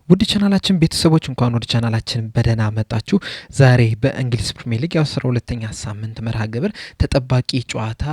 ውድ ቻናላችን ቤተሰቦች እንኳን ወደ ቻናላችን በደህና መጣችሁ። ዛሬ በእንግሊዝ ፕሪሚየር ሊግ የ12ኛ ሳምንት መርሃ ግብር ተጠባቂ ጨዋታ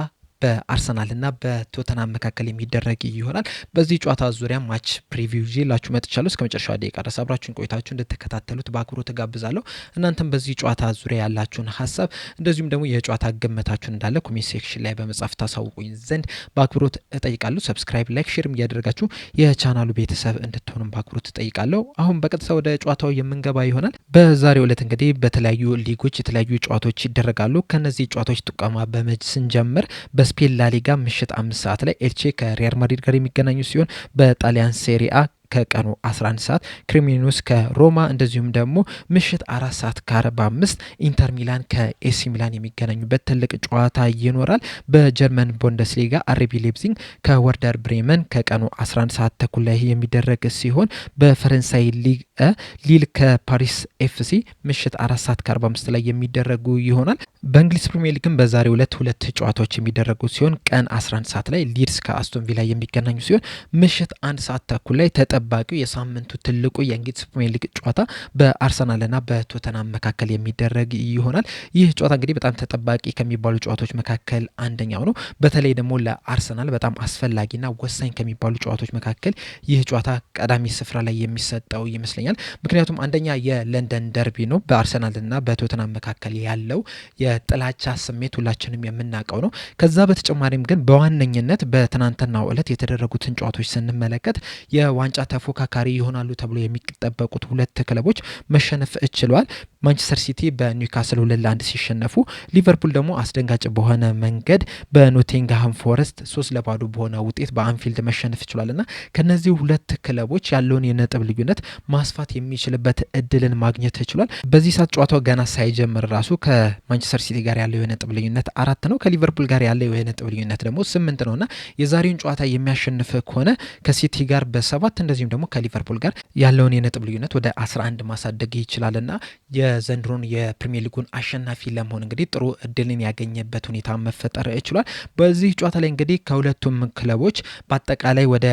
በአርሰናልና በቶተናም መካከል የሚደረግ ይሆናል። በዚህ ጨዋታ ዙሪያ ማች ፕሪቪው ይዤላችሁ መጥቻለሁ። እስከ መጨረሻው ደቂቃ ድረስ አብራችሁን ቆይታችሁ እንድትከታተሉት በአክብሮት ተጋብዛለሁ። እናንተም በዚህ ጨዋታ ዙሪያ ያላችሁን ሀሳብ እንደዚሁም ደግሞ የጨዋታ ግምታችሁን እንዳለ ኮሜንት ሴክሽን ላይ በመጻፍ ታሳውቁኝ ዘንድ በአክብሮት እጠይቃለሁ። ሰብስክራይብ፣ ላይክ፣ ሼርም እያደረጋችሁ የቻናሉ ቤተሰብ እንድትሆኑም በአክብሮት እጠይቃለሁ። አሁን በቀጥታ ወደ ጨዋታው የምንገባ ይሆናል። በዛሬው ዕለት እንግዲህ በተለያዩ ሊጎች የተለያዩ ጨዋታዎች ይደረጋሉ። ከነዚህ ጨዋታዎች ጥቆማ በመጅ ስንጀምር በስፔን ላሊጋ ምሽት 5 ሰዓት ላይ ኤልቼ ከሪያል ማድሪድ ጋር የሚገናኙ ሲሆን በጣሊያን ሴሪአ ከቀኑ 11 ሰዓት ክሬሞኔስ ከሮማ እንደዚሁም ደግሞ ምሽት 4 ሰዓት ከ45 ኢንተር ሚላን ከኤሲ ሚላን የሚገናኙበት ትልቅ ጨዋታ ይኖራል። በጀርመን ቡንደስሊጋ አርቢ ሌፕዚግ ከወርደር ብሬመን ከቀኑ 11 ሰዓት ተኩል ላይ የሚደረግ ሲሆን በፈረንሳይ ሊግ ሊል ከፓሪስ ኤፍሲ ምሽት 4 ሰዓት ከ45 ላይ የሚደረጉ ይሆናል። በእንግሊዝ ፕሪሚየር ሊግም በዛሬው ዕለት ሁለት ጨዋታዎች የሚደረጉ ሲሆን ቀን 11 ሰዓት ላይ ሊድስ ከአስቶን ቪላ የሚገናኙ ሲሆን ምሽት 1 ሰዓት ተኩል ላይ ተጠባቂው የሳምንቱ ትልቁ የእንግሊዝ ፕሪሚየር ሊግ ጨዋታ በአርሰናልና በቶተናም መካከል የሚደረግ ይሆናል። ይህ ጨዋታ እንግዲህ በጣም ተጠባቂ ከሚባሉ ጨዋታዎች መካከል አንደኛው ነው። በተለይ ደግሞ ለአርሰናል በጣም አስፈላጊና ወሳኝ ከሚባሉ ጨዋታዎች መካከል ይህ ጨዋታ ቀዳሚ ስፍራ ላይ የሚሰጠው ይመስለኛል። ምክንያቱም አንደኛ የለንደን ደርቢ ነው። በአርሰናልና በቶተናም መካከል ያለው የጥላቻ ስሜት ሁላችንም የምናውቀው ነው። ከዛ በተጨማሪም ግን በዋነኝነት በትናንትናው ዕለት የተደረጉትን ጨዋታዎች ስንመለከት የዋንጫ ተፎካካሪ ይሆናሉ ተብሎ የሚጠበቁት ሁለት ክለቦች መሸነፍ ችለዋል። ማንቸስተር ሲቲ በኒውካስል 2-1 ሲሸነፉ፣ ሊቨርፑል ደግሞ አስደንጋጭ በሆነ መንገድ በኖቲንግሃም ፎረስት 3-0 በሆነ ውጤት በአንፊልድ መሸነፍ ችሏልና ከነዚህ ሁለት ክለቦች ያለውን የነጥብ ልዩነት ማስፋት የሚችልበት እድልን ማግኘት ችሏል። በዚህ ሰዓት ጨዋታው ገና ሳይጀምር ራሱ ከማንቸስተር ሲቲ ጋር ያለው የነጥብ ልዩነት 4 ነው። ከሊቨርፑል ጋር ያለው የነጥብ ልዩነት ደግሞ 8 ነውና የዛሬውን ጨዋታ የሚያሸንፍ ከሆነ ከሲቲ ጋር በ7 እንደዚሁም ደግሞ ከሊቨርፑል ጋር ያለውን የነጥብ ልዩነት ወደ 11 ማሳደግ ይችላልና የዘንድሮን የፕሪሚየር ሊጉን አሸናፊ ለመሆን እንግዲህ ጥሩ እድልን ያገኘበት ሁኔታ መፈጠር ችሏል። በዚህ ጨዋታ ላይ እንግዲህ ከሁለቱም ክለቦች በአጠቃላይ ወደ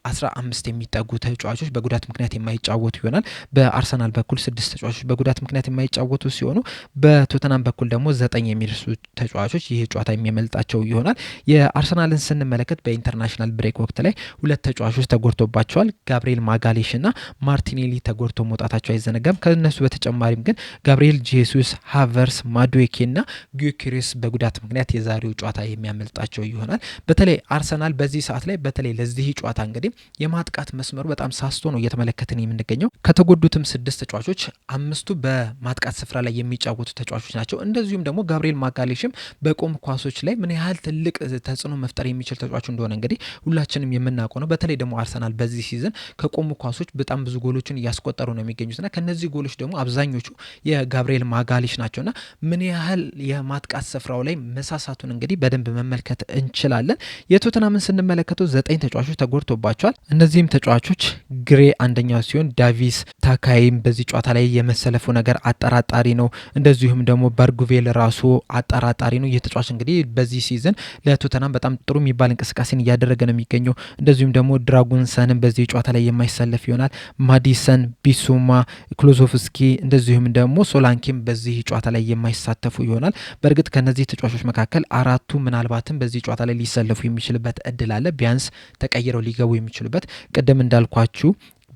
15 የሚጠጉ ተጫዋቾች በጉዳት ምክንያት የማይጫወቱ ይሆናል። በአርሰናል በኩል 6 ተጫዋቾች በጉዳት ምክንያት የማይጫወቱ ሲሆኑ በቶተናም በኩል ደግሞ 9 የሚደርሱ ተጫዋቾች ይህ ጨዋታ የሚያመልጣቸው ይሆናል። የአርሰናልን ስንመለከት በኢንተርናሽናል ብሬክ ወቅት ላይ ሁለት ተጫዋቾች ተጎድቶባቸዋል። ጋብሪኤል ማጋሌሽ እና ማርቲኔሊ ተጎድቶ መውጣታቸው አይዘነጋም። ከነሱ በተጨማሪም ግን ጋብሪኤል ጄሱስ፣ ሃቨርስ፣ ማዱዌኬ እና ጊዮኬሬስ በጉዳት ምክንያት የዛሬው ጨዋታ የሚያመልጣቸው ይሆናል። በተለይ አርሰናል በዚህ ሰዓት ላይ በተለይ ለዚህ ጨዋታ እንግዲህ የማጥቃት መስመሩ በጣም ሳስቶ ነው እየተመለከትን የምንገኘው። ከተጎዱትም 6 ተጫዋቾች 5ቱ በማጥቃት ስፍራ ላይ የሚጫወቱ ተጫዋቾች ናቸው። እንደዚሁም ደግሞ ጋብሪኤል ማጋሌሽም በቆም ኳሶች ላይ ምን ያህል ትልቅ ተጽዕኖ መፍጠር የሚችል ተጫዋች እንደሆነ እንግዲህ ሁላችንም የምናውቀው ነው። በተለይ ደግሞ አርሰናል በዚህ ሲዝን ከቆሙ ኳሶች በጣም ብዙ ጎሎችን እያስቆጠሩ ነው የሚገኙትና ከነዚህ ጎሎች ደግሞ አብዛኞቹ የጋብሪኤል ማጋሌሽ ናቸውና ምን ያህል የማጥቃት ስፍራው ላይ መሳሳቱን እንግዲህ በደንብ መመልከት እንችላለን። የቶተናምን ስንመለከተው 9 ተጫዋቾች ተጎድቶባቸዋል። እነዚህም ተጫዋቾች ግሬ አንደኛው ሲሆን ዳቪስ ታካይም በዚህ ጨዋታ ላይ የመሰለፉ ነገር አጠራጣሪ ነው። እንደዚሁም ደግሞ በርጉቬል ራሱ አጠራጣሪ ነው። ይህ ተጫዋች እንግዲህ በዚህ ሲዝን ለቶተናም በጣም ጥሩ የሚባል እንቅስቃሴን እያደረገ ነው የሚገኘው። እንደዚሁም ደግሞ ድራጉንሰንም በዚህ ጨዋታ ላይ የማይሰለፍ ይሆናል። ማዲሰን፣ ቢሱማ፣ ክሎዞፍስኪ እንደዚሁም ደግሞ ሶላንኪም በዚህ ጨዋታ ላይ የማይሳተፉ ይሆናል። በእርግጥ ከነዚህ ተጫዋቾች መካከል 4ቱ ምናልባትም በዚህ ጨዋታ ላይ ሊሰለፉ የሚችልበት እድል አለ። ቢያንስ ተቀይረው ሊገቡ የሚችሉበት ቅድም እንዳልኳችሁ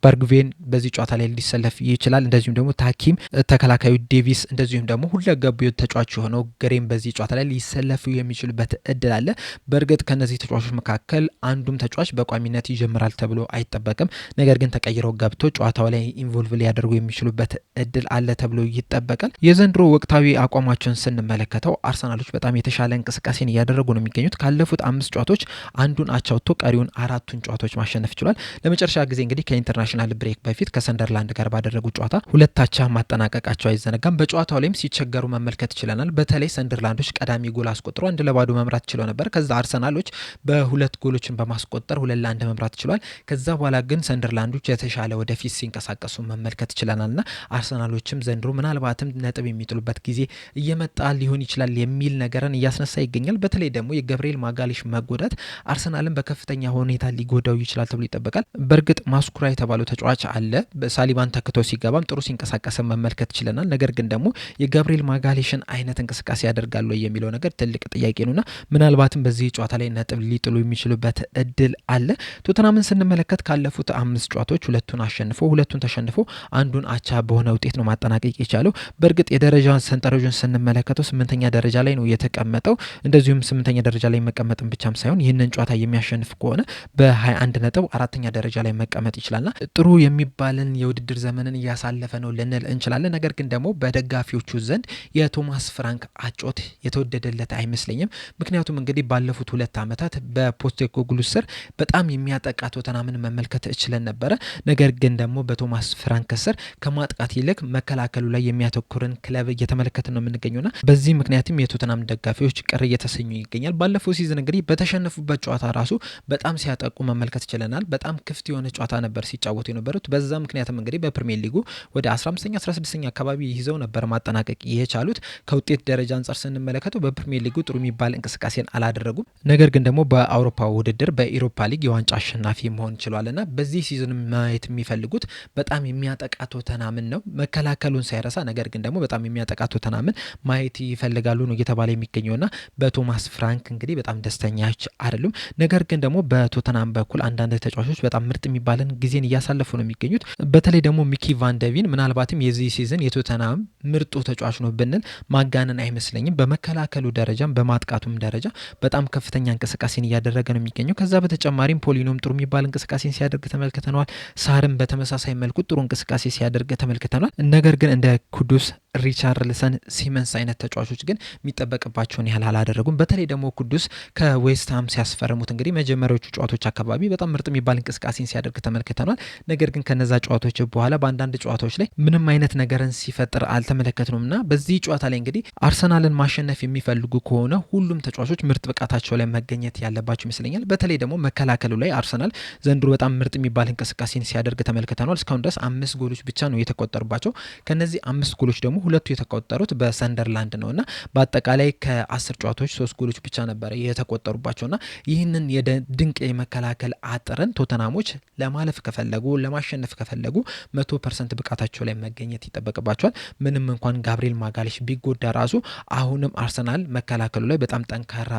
በርግቬን በዚህ ጨዋታ ላይ ሊሰለፍ ይችላል። እንደዚሁም ደግሞ ታኪም፣ ተከላካዩ ዴቪስ እንደዚሁም ደግሞ ሁለገቡ ተጫዋች የሆነው ግሬም በዚህ ጨዋታ ላይ ሊሰለፉ የሚችሉበት እድል አለ። በእርግጥ ከነዚህ ተጫዋቾች መካከል አንዱም ተጫዋች በቋሚነት ይጀምራል ተብሎ አይጠበቅም። ነገር ግን ተቀይረው ገብቶ ጨዋታው ላይ ኢንቮልቭ ሊያደርጉ የሚችሉበት እድል አለ ተብሎ ይጠበቃል። የዘንድሮ ወቅታዊ አቋማቸውን ስንመለከተው አርሰናሎች በጣም የተሻለ እንቅስቃሴን እያደረጉ ነው የሚገኙት። ካለፉት 5 ጨዋታዎች አንዱን አቻ ወጥቶ ቀሪውን 4ቱን ጨዋታዎች ማሸነፍ ችሏል። ለመጨረሻ ጊዜ እንግዲህ ከኢንተርናሽናል ብሬክ በፊት ከሰንደርላንድ ጋር ባደረጉ ጨዋታ 2 አቻ ማጠናቀቃቸው አይዘነጋም። በጨዋታው ላይም ሲቸገሩ መመልከት ችለናል። በተለይ ሰንደርላንዶች ቀዳሚ ጎል አስቆጥሮ 1-0 መምራት ችለው ነበር። ከዛ አርሰናሎች በሁለት ጎሎችን በማስቆጠር 2-1 መምራት ችሏል። ከዛ በኋላ ግን ሰንደርላንዶች የተሻለ ወደፊት ሲንቀሳቀሱ መመልከት ችለናልና አርሰናሎችም ዘንድሮ ምናልባትም ነጥብ የሚጥሉበት ጊዜ እየመጣ ሊሆን ይችላል የሚል ነገርን እያስነሳ ይገኛል። በተለይ ደግሞ የጋብሪኤል ማጋሌሽ መጎዳት አርሰናልን በከፍተኛ ሁኔታ ሊጎዳው ይችላል ተብሎ ይጠበቃል። በእርግጥ ማስኩራ የተባለው የሚባለው ተጫዋች አለ። በሳሊባን ተክቶ ሲገባም ጥሩ ሲንቀሳቀስ መመልከት ችለናል። ነገር ግን ደግሞ የጋብሪኤል ማጋሌሽን አይነት እንቅስቃሴ ያደርጋሉ የሚለው ነገር ትልቅ ጥያቄ ነውና ምናልባትም በዚህ ጨዋታ ላይ ነጥብ ሊጥሉ የሚችሉበት እድል አለ። ቶተናምን ስንመለከት ካለፉት 5 ጨዋታዎች ሁለቱን ተሸንፎ አንዱን አቻ በሆነ ውጤት ነው ማጠናቀቅ የቻለው። በእርግጥ የደረጃውን ሰንጠረዡን ስንመለከተው 8ኛ ደረጃ ላይ ነው የተቀመጠው። እንደዚሁም 8ኛ ደረጃ ላይ መቀመጥን ብቻም ሳይሆን ይህንን ጨዋታ የሚያሸንፍ ከሆነ በ21 ነጥብ 4ኛ ደረጃ ላይ መቀመጥ ይችላልና ጥሩ የሚባልን የውድድር ዘመንን እያሳለፈ ነው ልንል እንችላለን። ነገር ግን ደግሞ በደጋፊዎቹ ዘንድ የቶማስ ፍራንክ አጮት የተወደደለት አይመስለኝም። ምክንያቱም እንግዲህ ባለፉት 2 ዓመታት በፖስቴኮግሉ ስር በጣም የሚያጠቃ ቶተናምን መመልከት እችለን ነበረ። ነገር ግን ደግሞ በቶማስ ፍራንክ ስር ከማጥቃት ይልቅ መከላከሉ ላይ የሚያተኩርን ክለብ እየተመለከትን ነው የምንገኘውና በዚህ ምክንያትም የቶተናም ደጋፊዎች ቅር እየተሰኙ ይገኛል። ባለፈው ሲዝን እንግዲህ በተሸነፉበት ጨዋታ ራሱ በጣም ሲያጠቁ መመልከት ችለናል። በጣም ክፍት የሆነ ጨዋታ ነበር ሲጫወቱ የነበሩት። በዛ ምክንያትም እንግዲህ በፕሪሚየር ሊጉ ወደ 15ኛ 16ኛ አካባቢ ይዘው ነበር ማጠናቀቅ የቻሉት። ከውጤት ደረጃ አንጻር ስንመለከተው በፕሪሚየር ሊጉ ጥሩ የሚባል እንቅስቃሴን አላደረጉም። ነገር ግን ደግሞ በአውሮፓ ውድድር በኢሮፓ ሊግ የዋንጫ አሸናፊ መሆን ችሏልና በዚህ ሲዝን ማየት የሚፈልጉት በጣም የሚያጠቃ ቶተናምን ነው መከላከሉን ሳይረሳ። ነገር ግን ደግሞ በጣም የሚያጠቃ ቶተናምን ማየት ይፈልጋሉ ነው እየተባለ የሚገኘውና በቶማስ ፍራንክ እንግዲህ በጣም ደስተኛች አይደሉም። ነገር ግን ደግሞ በቶተናም በኩል አንዳንድ ተጫዋቾች በጣም ምርጥ የሚባልን ጊዜን እያሳለፉ ነው የሚገኙት። በተለይ ደግሞ ሚኪ ቫንደቪን ምናልባትም የዚህ ሲዝን የቶተናም ምርጡ ተጫዋች ነው ብንል ማጋነን አይመስለኝም። በመከላከሉ ደረጃም በማጥቃቱም ደረጃ በጣም ከፍተኛ እንቅስቃሴን እያደረገ ነው የሚገኘው። ከዛ በተጨማሪም ፖሊኖም ጥሩ የሚባል እንቅስቃሴን ሲያደርግ ተመልክተነዋል። ሳርም በተመሳሳይ መልኩ ጥሩ እንቅስቃሴ ሲያደርግ ተመልክተናል። ነገር ግን እንደ ኩዱስ ሪቻርልሰን ሲመንስ አይነት ተጫዋቾች ግን የሚጠበቅባቸውን ያህል አላደረጉም። በተለይ ደግሞ ኩዱስ ከዌስትሃም ሲያስፈርሙት እንግዲህ መጀመሪያዎቹ ጨዋታዎች አካባቢ በጣም ምርጥ የሚባል እንቅስቃሴን ሲያደርግ ተመልክተናል። ነገር ግን ከነዛ ጨዋታዎች በኋላ በአንዳንድ ጨዋታዎች ላይ ምንም አይነት ነገርን ሲፈጥር አልተመለከትንም እና በዚህ ጨዋታ ላይ እንግዲህ አርሰናልን ማሸነፍ የሚፈልጉ ከሆነ ሁሉም ተጫዋቾች ምርጥ ብቃታቸው ላይ መገኘት ያለባቸው ይመስለኛል። በተለይ ደግሞ መከላከሉ ላይ አርሰናል ዘንድሮ በጣም ምርጥ የሚባል እንቅስቃሴን ሲያደርግ ተመልክተናል። እስካሁን ድረስ 5 ጎሎች ብቻ ነው የተቆጠሩባቸው። ከነዚህ 5 ጎሎች ደግሞ ሁለቱ የተቆጠሩት በሰንደርላንድ ነውና በአጠቃላይ ከ10 ጨዋታዎች 3 ጎሎች ብቻ ነበረ የተቆጠሩባቸውና ይህንን ድንቅ የመከላከል አጥረን ቶተናሞች ለማለፍ ከፈለጉ ለማሸነፍ ከፈለጉ 100% ብቃታቸው ላይ መገኘት ይጠበቅባቸዋል። ምንም እንኳን ጋብሪኤል ማጋሌሽ ቢጎዳ ራሱ አሁንም አርሰናል መከላከሉ ላይ በጣም ጠንካራ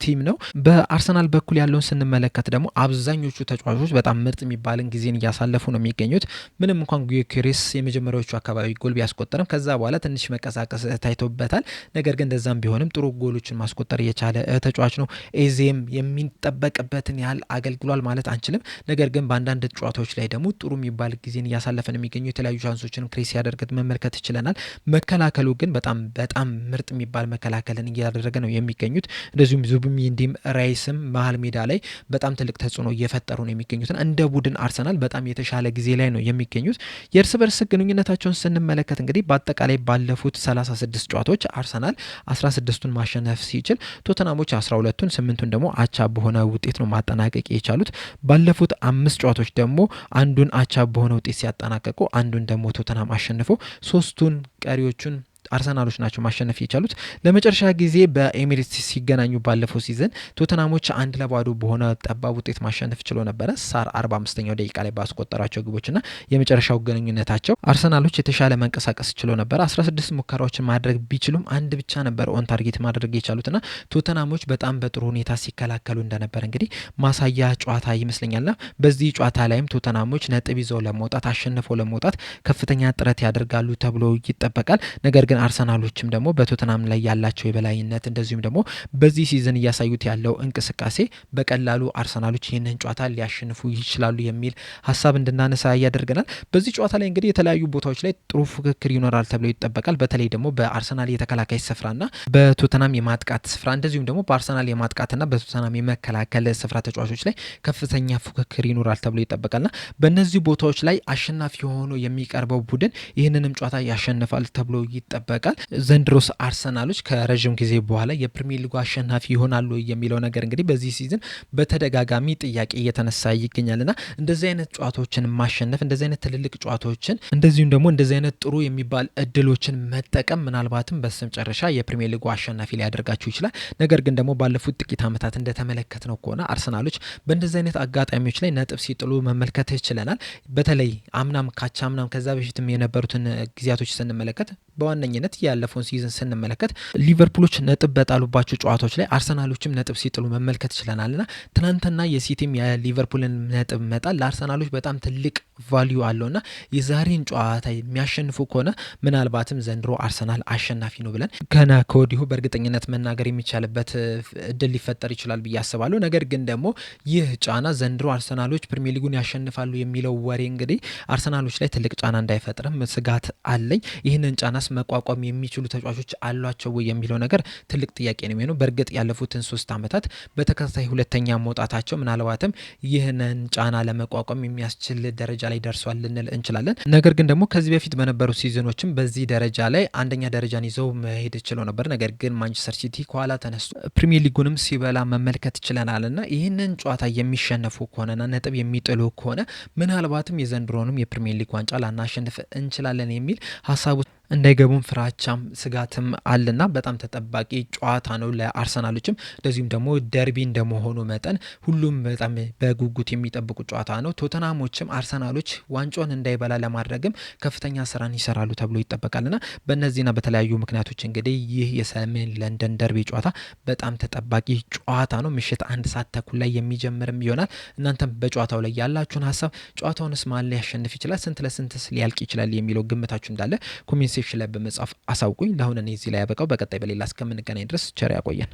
ቲም ነው። በአርሰናል በኩል ያለውን ስንመለከት ደግሞ አብዛኞቹ ተጫዋቾች በጣም ምርጥ የሚባልን ጊዜን እያሳለፉ ነው የሚገኙት። ምንም እንኳን ጉዮኬሬስ የመጀመሪያዎቹ አካባቢ ጎል ቢያስቆጠርም ከዛ በኋላ ትንሽ መቀሳቀስ ታይቶበታል። ነገር ግን እንደዛም ቢሆንም ጥሩ ጎሎችን ማስቆጠር የቻለ ተጫዋች ነው። ኤዜም የሚጠበቅበትን ያህል አገልግሏል ማለት አንችልም። ነገር ግን በአንዳንድ ጨዋታዎች ላይ ደግሞ ጥሩ የሚባል ጊዜን እያሳለፈን የሚገኙ የተለያዩ ቻንሶችን ክሬስ ያደርገት መመልከት ይችለናል። መከላከሉ ግን በጣም ምርጥ የሚባል መከላከልን እያደረገ ነው የሚገኙት። እንደዚሁም ዙቢሜንዲም ራይስም መሀል ሜዳ ላይ በጣም ትልቅ ተጽዕኖ እየፈጠሩ ነው የሚገኙት። እንደ ቡድን አርሰናል በጣም የተሻለ ጊዜ ላይ ነው የሚገኙት። የእርስ በርስ ግንኙነታቸውን ስንመለከት እንግዲህ በአጠቃላይ ባለፉት 36 ጨዋታዎች አርሰናል 16ቱን ማሸነፍ ሲችል ቶተናሞች 12ቱን 8ቱን ደግሞ አቻ በሆነ ውጤት ነው ማጠናቀቅ የቻሉት። ባለፉት 5 ጨዋታዎች ደግሞ አንዱን አቻ በሆነ ውጤት ሲያጠናቀቁ አንዱን ደግሞ ቶተናም አሸንፎ 3ቱን ቀሪዎቹን አርሰናሎች ናቸው ማሸነፍ የቻሉት። ለመጨረሻ ጊዜ በኤሚሬትስ ሲገናኙ ባለፈው ሲዝን ቶተናሞች 1-0 በሆነ ጠባብ ውጤት ማሸነፍ ችሎ ነበረ። ሳር 45ኛው ደቂቃ ላይ ባስቆጠራቸው ግቦችና የመጨረሻው ግንኙነታቸው አርሰናሎች የተሻለ መንቀሳቀስ ችሎ ነበር። 16 ሙከራዎችን ማድረግ ቢችሉም አንድ ብቻ ነበር ኦን ታርጌት ማድረግ የቻሉትና ቶተናሞች በጣም በጥሩ ሁኔታ ሲከላከሉ እንደነበር እንግዲህ ማሳያ ጨዋታ ይመስለኛልና በዚህ ጨዋታ ላይም ቶተናሞች ነጥብ ይዘው ለመውጣት አሸንፈው ለመውጣት ከፍተኛ ጥረት ያደርጋሉ ተብሎ ይጠበቃል። ነገር ግን አርሰናሎችም ደግሞ በቶተናም ላይ ያላቸው የበላይነት እንደዚሁም ደግሞ በዚህ ሲዝን እያሳዩት ያለው እንቅስቃሴ በቀላሉ አርሰናሎች ይህንን ጨዋታ ሊያሸንፉ ይችላሉ የሚል ሀሳብ እንድናነሳ ያደርገናል። በዚህ ጨዋታ ላይ እንግዲህ የተለያዩ ቦታዎች ላይ ጥሩ ፉክክር ይኖራል ተብሎ ይጠበቃል። በተለይ ደግሞ በአርሰናል የተከላካይ ስፍራና በቶተናም የማጥቃት ስፍራ እንደዚሁም ደግሞ በአርሰናል የማጥቃትና በቶተናም የመከላከል ስፍራ ተጫዋቾች ላይ ከፍተኛ ፉክክር ይኖራል ተብሎ ይጠበቃልና በእነዚህ ቦታዎች ላይ አሸናፊ ሆኖ የሚቀርበው ቡድን ይህንንም ጨዋታ ያሸንፋል ተብሎ ይጠበቃል። ይጠበቃል። ዘንድሮስ አርሰናሎች ከረዥም ጊዜ በኋላ የፕሪሚየር ሊጉ አሸናፊ ይሆናሉ የሚለው ነገር እንግዲህ በዚህ ሲዝን በተደጋጋሚ ጥያቄ እየተነሳ ይገኛልና እንደዚህ አይነት ጨዋታዎችን ማሸነፍ እንደዚህ አይነት ትልልቅ ጨዋታዎችን እንደዚሁም ደግሞ እንደዚህ አይነት ጥሩ የሚባል እድሎችን መጠቀም ምናልባትም በስተመጨረሻ የፕሪሚየር ሊጉ አሸናፊ ሊያደርጋቸው ይችላል። ነገር ግን ደግሞ ባለፉት ጥቂት ዓመታት እንደተመለከትነው ከሆነ አርሰናሎች በእንደዚህ አይነት አጋጣሚዎች ላይ ነጥብ ሲጥሉ መመልከት ይችለናል። በተለይ አምናም ካቻምናም ከዛ በፊትም የነበሩትን ጊዜያቶች ስንመለከት በዋነኝነት ያለፈውን ሲዝን ስንመለከት ሊቨርፑሎች ነጥብ በጣሉባቸው ጨዋታዎች ላይ አርሰናሎችም ነጥብ ሲጥሉ መመልከት ይችለናልና ትናንትና የሲቲም የሊቨርፑልን ነጥብ መጣል ለአርሰናሎች በጣም ትልቅ ቫልዩ አለውና የዛሬን ጨዋታ የሚያሸንፉ ከሆነ ምናልባትም ዘንድሮ አርሰናል አሸናፊ ነው ብለን ገና ከወዲሁ በእርግጠኝነት መናገር የሚቻልበት እድል ሊፈጠር ይችላል ብዬ አስባለሁ። ነገር ግን ደግሞ ይህ ጫና ዘንድሮ አርሰናሎች ፕሪሚየር ሊጉን ያሸንፋሉ የሚለው ወሬ እንግዲህ አርሰናሎች ላይ ትልቅ ጫና እንዳይፈጥርም ስጋት አለኝ። ይህንን ጫናስ መቋቋም የሚችሉ ተጫዋቾች አሏቸው ወይ የሚለው ነገር ትልቅ ጥያቄ ነው የሚሆነው። በእርግጥ ያለፉትን 3 ዓመታት በተከታታይ ሁለተኛ መውጣታቸው ምናልባትም ይህንን ጫና ለመቋቋም የሚያስችል ደረጃ ላይ ደርሷል ልንል እንችላለን። ነገር ግን ደግሞ ከዚህ በፊት በነበሩ ሲዝኖችም በዚህ ደረጃ ላይ አንደኛ ደረጃን ይዘው መሄድ ችለው ነበር። ነገር ግን ማንቸስተር ሲቲ ከኋላ ተነስቶ ፕሪሚየር ሊጉንም ሲበላ መመልከት ችለናልና ይህንን ጨዋታ የሚሸነፉ ከሆነና ነጥብ የሚጥሉ ከሆነ ምናልባትም የዘንድሮንም የፕሪሚየር ሊግ ዋንጫ ላናሸንፍ እንችላለን የሚል ሀሳቡ እንዳይገቡም ፍራቻም ስጋትም አለና በጣም ተጠባቂ ጨዋታ ነው ለአርሰናሎችም። እንደዚሁም ደግሞ ደርቢ እንደመሆኑ መጠን ሁሉም በጣም በጉጉት የሚጠብቁ ጨዋታ ነው። ቶተናሞችም አርሰናሎች ዋንጫውን እንዳይበላ ለማድረግም ከፍተኛ ስራን ይሰራሉ ተብሎ ይጠበቃልና በእነዚህና በተለያዩ ምክንያቶች እንግዲህ ይህ የሰሜን ለንደን ደርቢ ጨዋታ በጣም ተጠባቂ ጨዋታ ነው። ምሽት 1 ሰዓት ተኩል ላይ የሚጀምርም ይሆናል። እናንተም በጨዋታው ላይ ያላችሁን ሀሳብ ጨዋታውንስ ማን ሊያሸንፍ ይችላል፣ ስንት ለስንትስ ሊያልቅ ይችላል የሚለው ግምታችሁ እንዳለ ኮሜንት ሴክሽን ላይ በመጻፍ አሳውቁኝ። ለአሁን እኔ እዚህ ላይ ያበቃው። በቀጣይ በሌላ እስከምንገናኝ ድረስ ቸር ያቆየን።